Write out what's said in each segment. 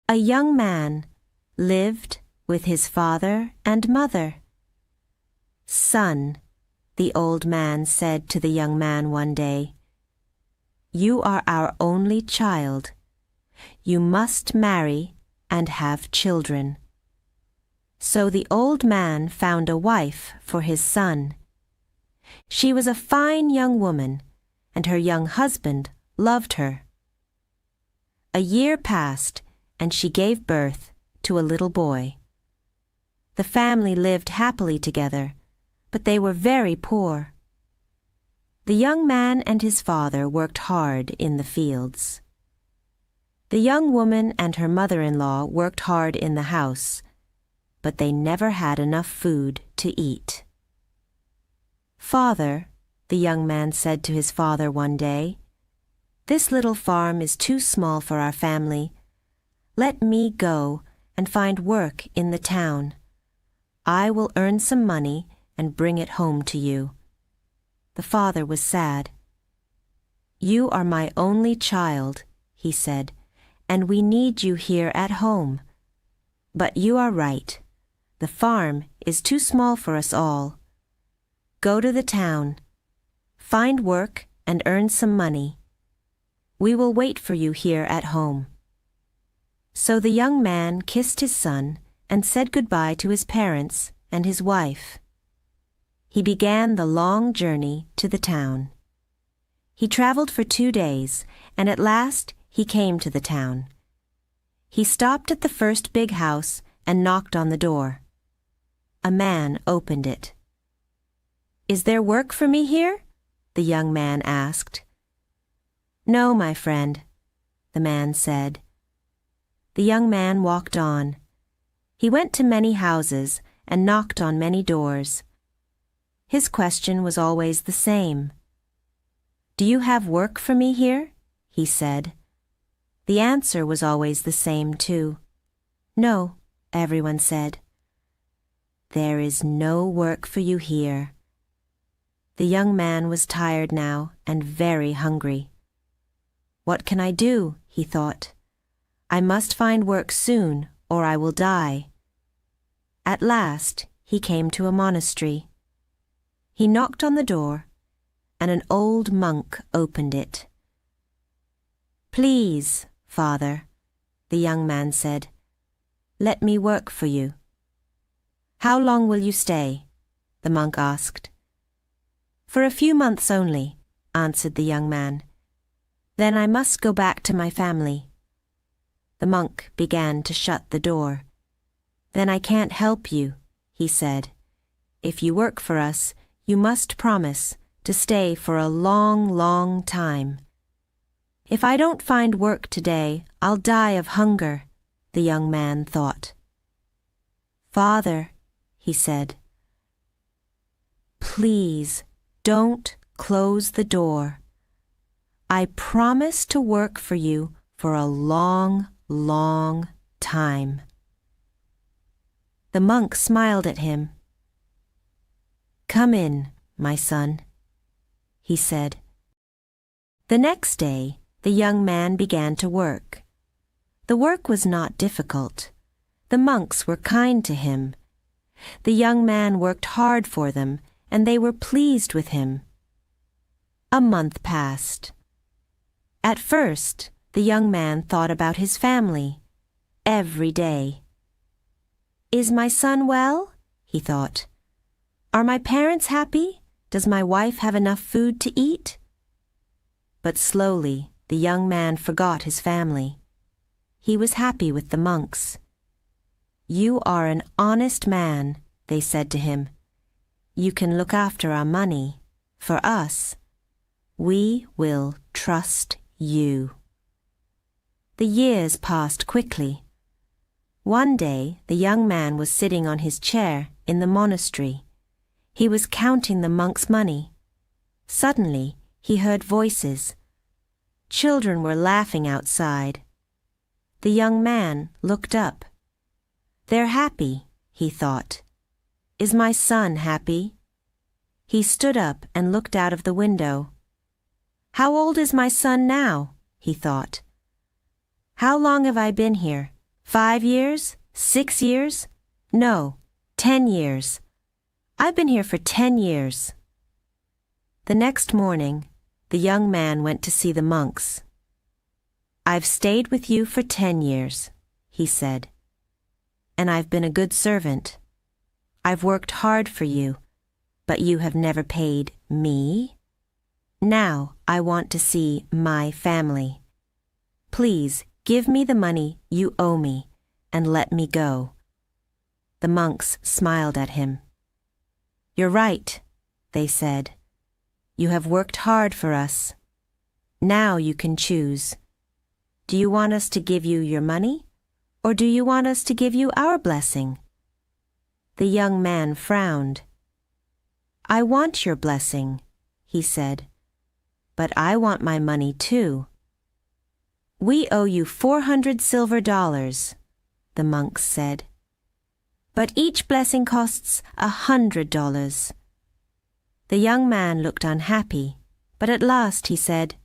A young man lived with his father and mother. "Son," the old man said to the young man one day, "you are our only child. You must marry and have children." So the old man found a wife for his son. She was a fine young woman, and her young husband loved her. A year passed, and she gave birth to a little boy. The family lived happily together, but they were very poor. The young man and his father worked hard in the fields. The young woman and her mother-in-law worked hard in the house, but they never had enough food to eat. "Father," the young man said to his father one day, "this little farm is too small for our family. Let me go and find work in the town. I will earn some money and bring it home to you." The father was sad. "You are my only child," he said, "and we need you here at home. But you are right. The farm is too small for us all. Go to the town. Find work and earn some money. We will wait for you here at home." So the young man kissed his son and said goodbye to his parents and his wife. He began the long journey to the town. He traveled for 2 days, and at last he came to the town. He stopped at the first big house and knocked on the door. A man opened it. "Is there work for me here?" the young man asked. "No, my friend," the man said. The young man walked on. He went to many houses and knocked on many doors. His question was always the same. "Do you have work for me here?" he said. The answer was always the same, too. "No," everyone said. "There is no work for you here." The young man was tired now and very hungry. "What can I do?" he thought. "I must find work soon, or I will die." At last, he came to a monastery. He knocked on the door, and an old monk opened it. "Please, Father," the young man said, "let me work for you." "How long will you stay?" the monk asked. "For a few months only," answered the young man. "Then I must go back to my family." The monk began to shut the door. "Then I can't help you," he said. "If you work for us, you must promise to stay for a long, long time." "If I don't find work today, I'll die of hunger," the young man thought. "Father," he said, "please don't close the door. I promise to work for you for a long, long time." The monk smiled at him. "Come in, my son," he said. The next day, the young man began to work. The work was not difficult. The monks were kind to him. The young man worked hard for them, and they were pleased with him. A month passed. At first, the young man thought about his family every day. "Is my son well?" he thought. "Are my parents happy? Does my wife have enough food to eat?" But slowly, the young man forgot his family. He was happy with the monks. "You are an honest man," they said to him. "You can look after our money. For us, we will trust you." The years passed quickly. One day, the young man was sitting on his chair in the monastery. He was counting the monks' money. Suddenly, he heard voices. Children were laughing outside. The young man looked up. "They're happy," he thought. "Is my son happy?" He stood up and looked out of the window. "How old is my son now?" he thought. "How long have I been here? 5 years? 6 years? No, 10 years. I've been here for 10 years. The next morning, the young man went to see the monks. I've stayed with you for 10 years, he said, and I've been a good servant. I've worked hard for you, but you have never paid me. Now I want to see my family. Please give me the money you owe me and let me go. The monks smiled at him. You're right, they said. You have worked hard for us. Now you can choose. Do you want us to give you your money, or do you want us to give you our blessing? The young man frowned. I want your blessing, he said, but I want my money too. We owe you 400 silver dollars, the monks said, but each blessing costs $100. The young man looked unhappy, but at last he said,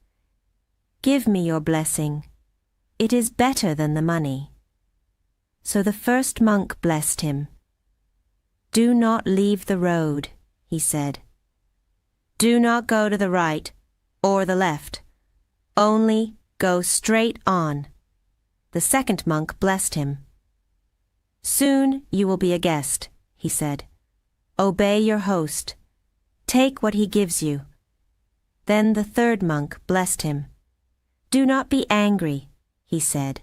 Give me your blessing. It is better than the money. So the first monk blessed him. Do not leave the road, he said. Do not go to the right or the left. Only go straight on. The second monk blessed him. Soon you will be a guest, he said. Obey your host. Take what he gives you. Then the third monk blessed him. Do not be angry, he said.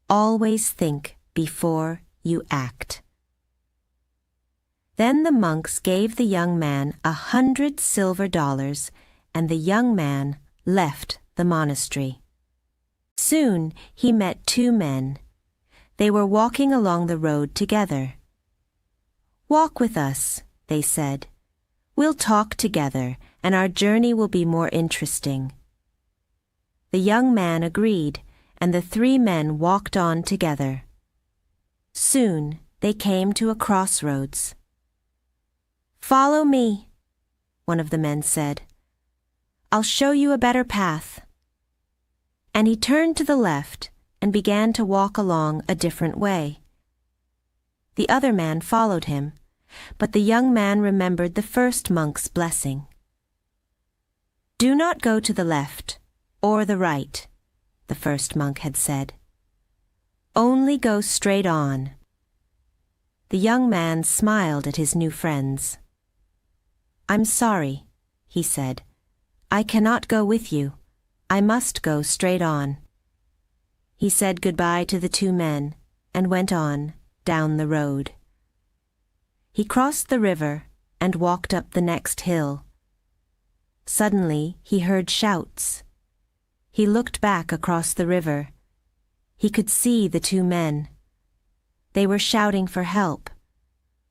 Always think before you act. Then the monks gave the young man 100 silver dollars, and the young man left the monastery. Soon he met 2 men. They were walking along the road together. Walk with us, they said. We'll talk together, and our journey will be more interesting. The young man agreed, and the 3 men walked on together. Soon they came to a crossroads. Follow me, one of the men said. I'll show you a better path. And he turned to the left and began to walk along a different way. The other man followed him, but the young man remembered the first monk's blessing. Do not go to the left or the right, the first monk had said. Only go straight on. The young man smiled at his new friends. I'm sorry, he said. I cannot go with you. I must go straight on. He said goodbye to the 2 men and went on down the road. He crossed the river and walked up the next hill. Suddenly he heard shouts. He looked back across the river. He could see the 2 men. They were shouting for help.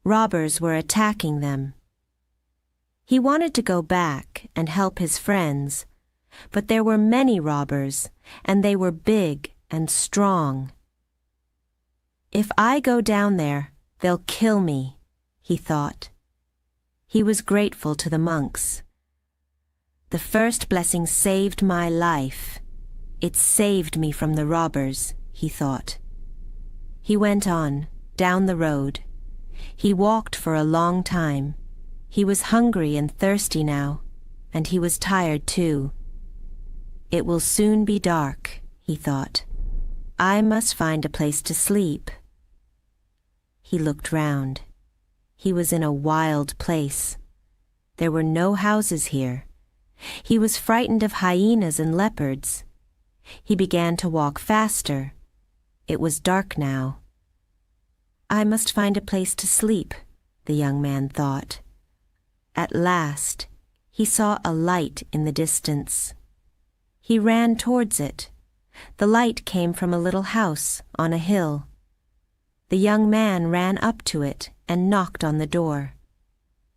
Robbers were attacking them. He wanted to go back and help his friends, but there were many robbers, and they were big and strong. If I go down there, they'll kill me, he thought. He was grateful to the monks. The first blessing saved my life. It saved me from the robbers, he thought. He went on, down the road. He walked for a long time. He was hungry and thirsty now, and he was tired too. It will soon be dark, he thought. I must find a place to sleep. He looked round. He was in a wild place. There were no houses here. He was frightened of hyenas and leopards. He began to walk faster. It was dark now. I must find a place to sleep, the young man thought. At last, he saw a light in the distance. He ran towards it. The light came from a little house on a hill. The young man ran up to it and knocked on the door.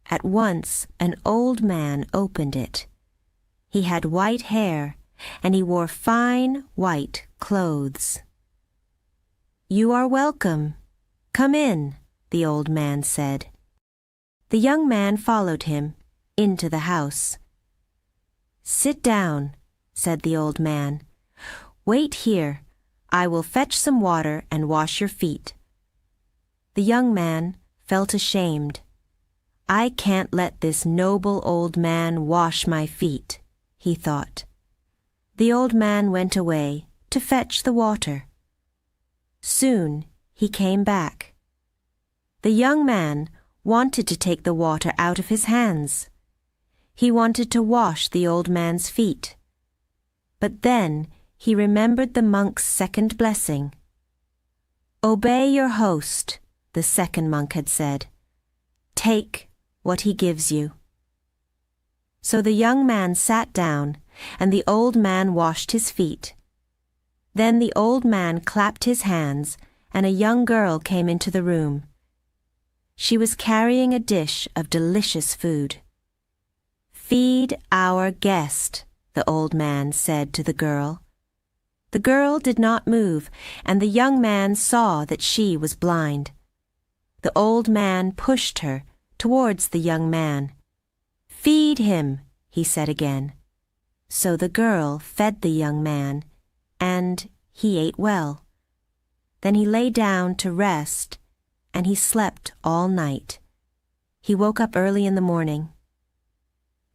At once, an old man opened it. He had white hair, and he wore fine white clothes. You are welcome. Come in, the old man said. The young man followed him into the house. Sit down, said the old man. Wait here. I will fetch some water and wash your feet." The young man felt ashamed. "I can't let this noble old man wash my feet," he thought. The old man went away to fetch the water. Soon he came back. The young man wanted to take the water out of his hands. He wanted to wash the old man's feet. But then he remembered the monk's second blessing. "Obey your host," the second monk had said. "Take what he gives you." So the young man sat down, and the old man washed his feet. Then the old man clapped his hands, and a young girl came into the room. She was carrying a dish of delicious food. "Feed our guest," the old man said to the girl. The girl did not move, and the young man saw that she was blind. The old man pushed her towards the young man. "Feed him," he said again. So the girl fed the young man, and he ate well. Then he lay down to rest, and he slept all night. He woke up early in the morning.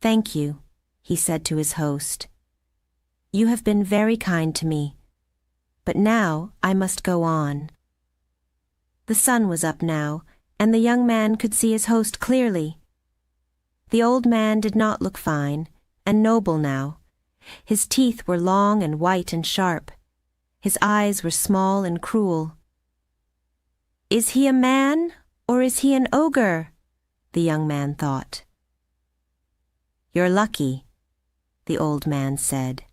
"Thank you," he said to his host. "You have been very kind to me, but now I must go on." The sun was up now, and the young man could see his host clearly. The old man did not look fine and noble now. His teeth were long and white and sharp. His eyes were small and cruel. "Is he a man or is he an ogre?" the young man thought. "You're lucky," the old man said.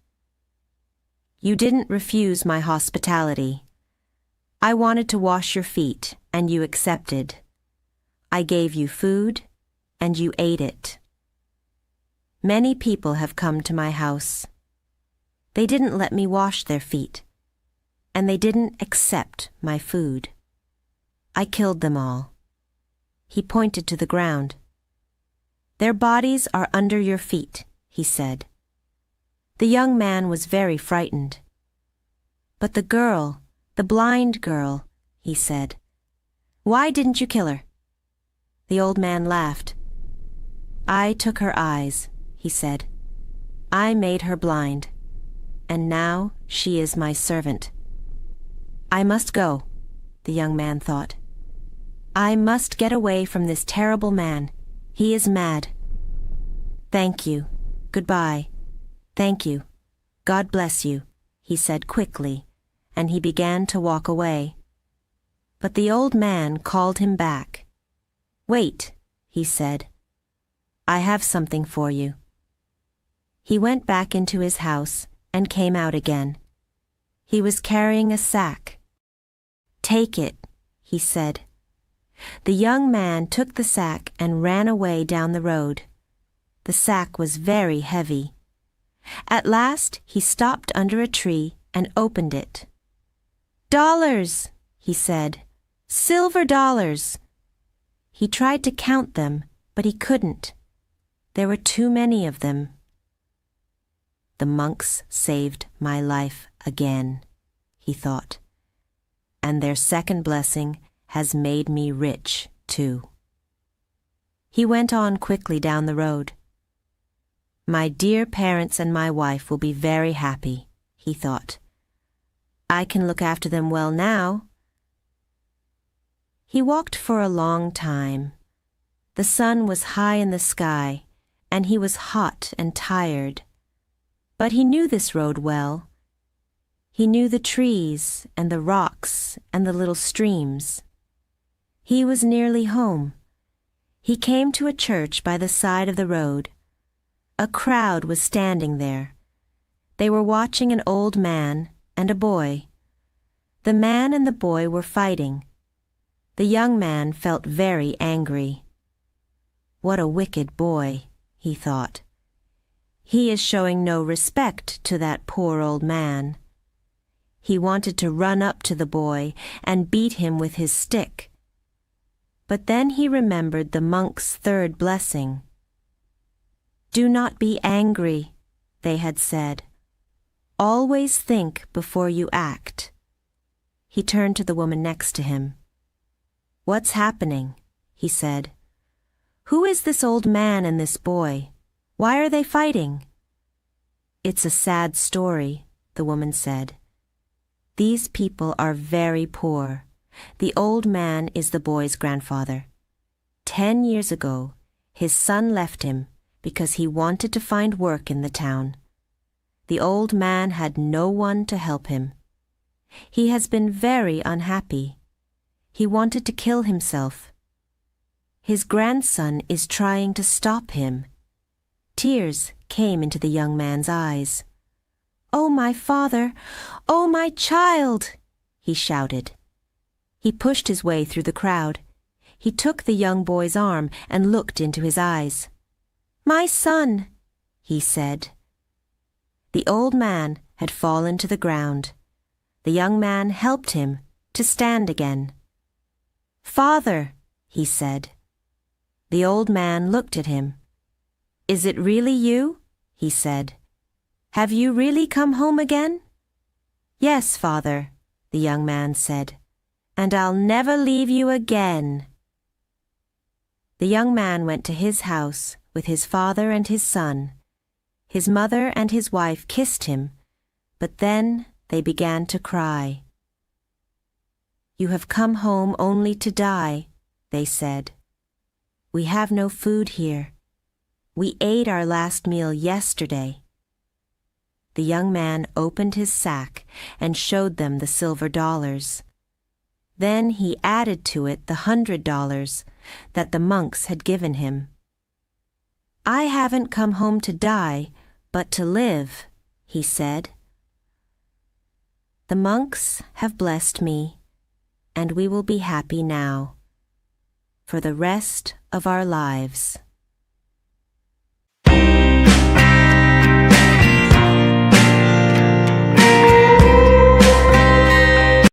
"You didn't refuse my hospitality. I wanted to wash your feet, and you accepted. I gave you food, and you ate it. Many people have come to my house. They didn't let me wash their feet, and they didn't accept my food. I killed them all." He pointed to the ground. "Their bodies are under your feet," he said. The young man was very frightened. "But the girl, the blind girl," he said. "Why didn't you kill her?" The old man laughed. "I took her eyes," he said. "I made her blind, and now she is my servant." "I must go," the young man thought. "I must get away from this terrible man. He is mad. Thank you. Goodbye. Thank you. God bless you," he said quickly, and he began to walk away. But the old man called him back. "Wait," he said. "I have something for you." He went back into his house and came out again. He was carrying a sack. "Take it," he said. The young man took the sack and ran away down the road. The sack was very heavy. At last he stopped under a tree and opened it. "Dollars," he said. "Silver dollars." He tried to count them, but he couldn't. There were too many of them. "The monks saved my life again," he thought. "And their second blessing has made me rich, too." He went on quickly down the road. "My dear parents and my wife will be very happy," he thought. "I can look after them well now." He walked for a long time. The sun was high in the sky, and he was hot and tired. But he knew this road well. He knew the trees and the rocks and the little streams. He was nearly home. He came to a church by the side of the road. A crowd was standing there. They were watching an old man and a boy. The man and the boy were fighting. The young man felt very angry. "What a wicked boy," he thought. "He is showing no respect to that poor old man." He wanted to run up to the boy and beat him with his stick. But then he remembered the monk's third blessing. "Do not be angry," they had said. "Always think before you act. He turned to the woman next to him. "What's happening?" he said. "Who is this old man and this boy? Why are they fighting?" "It's a sad story," the woman said. "These people are very poor. The old man is the boy's grandfather. 10 years ago, his son left him because he wanted to find work in the town. The old man had no one to help him. He has been very unhappy. He wanted to kill himself. His grandson is trying to stop him." Tears came into the young man's eyes. "Oh, my father! Oh, my child!" he shouted. He pushed his way through the crowd. He took the young boy's arm and looked into his eyes. "My son," he said. The old man had fallen to the ground. The young man helped him to stand again. "Father," he said. The old man looked at him. "Is it really you?" he said. "Have you really come home again?" "Yes, father," the young man said, "and I'll never leave you again." The young man went to his house with his father and his son. His mother and his wife kissed him, but then they began to cry. "You have come home only to die," they said. "We have no food here. We ate our last meal yesterday." The young man opened his sack and showed them the silver dollars. Then he added to it the $100 that the monks had given him. "I haven't come home to die, but to live," he said. "The monks have blessed me, and we will be happy now, for the rest of our lives."